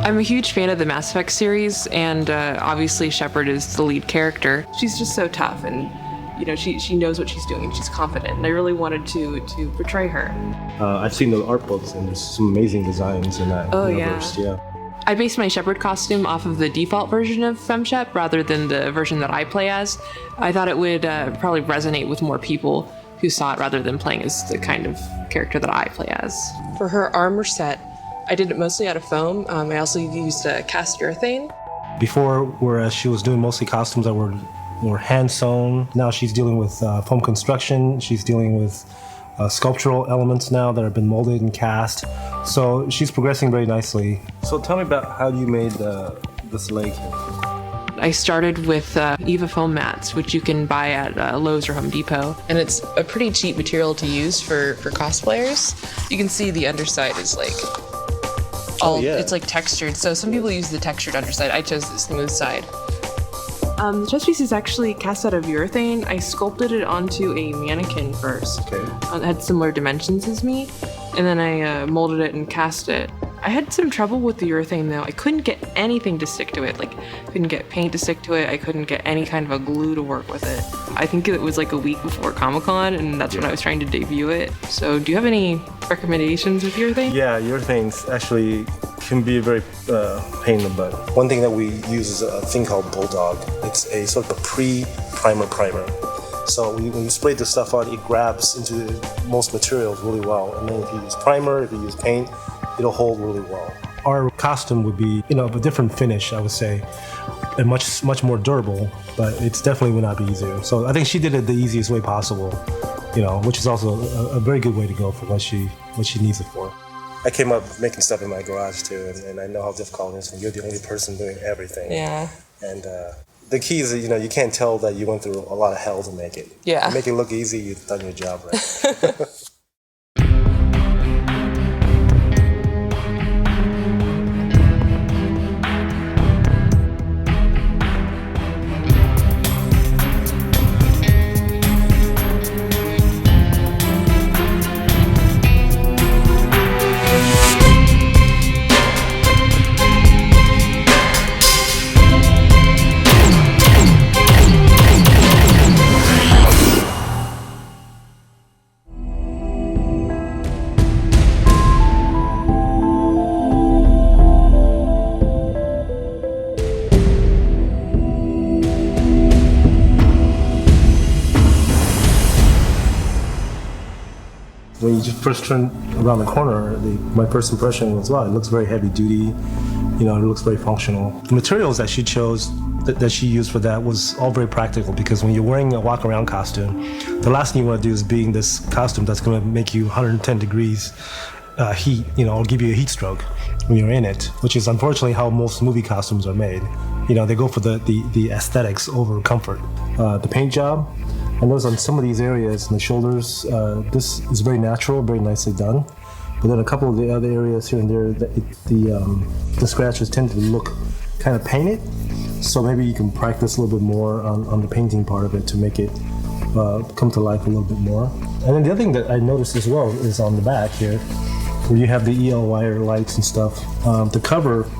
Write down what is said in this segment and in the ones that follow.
I'm a huge fan of the Mass Effect series, and obviously Shepard is the lead character. She's just so tough, and she knows what she's doing, and she's confident, and I really wanted to portray her. I've seen the art books, and there's some amazing designs in that universe. Yeah. I based my Shepard costume off of the default version of FemShep rather than the version that I play as. I thought it would probably resonate with more people who saw it rather than playing as the kind of character that I play as. For her armor set, I did it mostly out of foam. I also used cast urethane. Before, whereas she was doing mostly costumes that were hand sewn, now she's dealing with foam construction. She's dealing with sculptural elements now that have been molded and cast. So she's progressing very nicely. So tell me about how you made this leg here. I started with EVA foam mats, which you can buy at Lowe's or Home Depot. And it's a pretty cheap material to use for cosplayers. You can see the underside is like it's like textured. So some people use the textured underside. I chose the smooth side. The chest piece is actually cast out of urethane. I sculpted it onto a mannequin first. Okay. It had similar dimensions as me, and then I molded it and cast it. I had some trouble with the urethane though. I couldn't get anything to stick to it. Like, I couldn't get paint to stick to it. I couldn't get any kind of a glue to work with it. I think it was like a week before Comic-Con, and that's when I was trying to debut it. So do you have any recommendations with urethane? Yeah, urethanes actually can be very pain in the butt. One thing that we use is a thing called Bulldog. It's a sort of a pre-primer primer. So when you spray this stuff on, it grabs into most materials really well. And then if you use primer, if you use paint, it'll hold really well. Our costume would be, of a different finish, I would say, and much more durable, but it's definitely would not be easier. So I think she did it the easiest way possible, which is also a very good way to go for what she needs it for. I came up making stuff in my garage too, and I know how difficult it is when you're the only person doing everything. Yeah. And the key is, you can't tell that you went through a lot of hell to make it. Yeah. To make it look easy, you've done your job right. When you just first turn around the corner, my first impression was, wow, it looks very heavy duty. It looks very functional. The materials that she chose, that she used for that was all very practical, because when you're wearing a walk around costume, the last thing you want to do is be in this costume that's going to make you 110 degrees heat, or give you a heat stroke when you're in it, which is unfortunately how most movie costumes are made. They go for the aesthetics over comfort. The paint job, I notice on some of these areas in the shoulders, this is very natural, very nicely done. But then a couple of the other areas here and there, the scratches tend to look kind of painted. So maybe you can practice a little bit more on the painting part of it to make it come to life a little bit more. And then the other thing that I noticed as well is on the back here, where you have the EL wire lights and stuff. The cover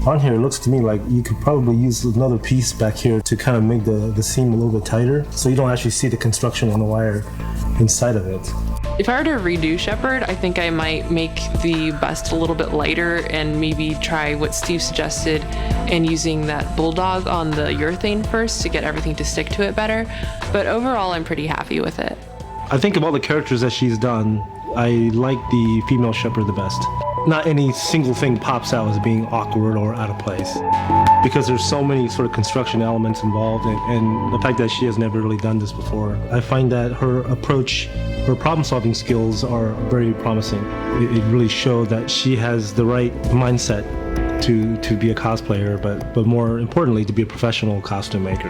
on here, it looks to me like you could probably use another piece back here to kind of make the seam a little bit tighter, so you don't actually see the construction on the wire inside of it. If I were to redo Shepard, I think I might make the bust a little bit lighter and maybe try what Steve suggested and using that Bulldog on the urethane first to get everything to stick to it better. But overall, I'm pretty happy with it. I think of all the characters that she's done, I like the female Shepard the best. Not any single thing pops out as being awkward or out of place, because there's so many sort of construction elements involved, and the fact that she has never really done this before. I find that her approach, her problem-solving skills are very promising. It really showed that she has the right mindset to be a cosplayer, but more importantly, to be a professional costume maker.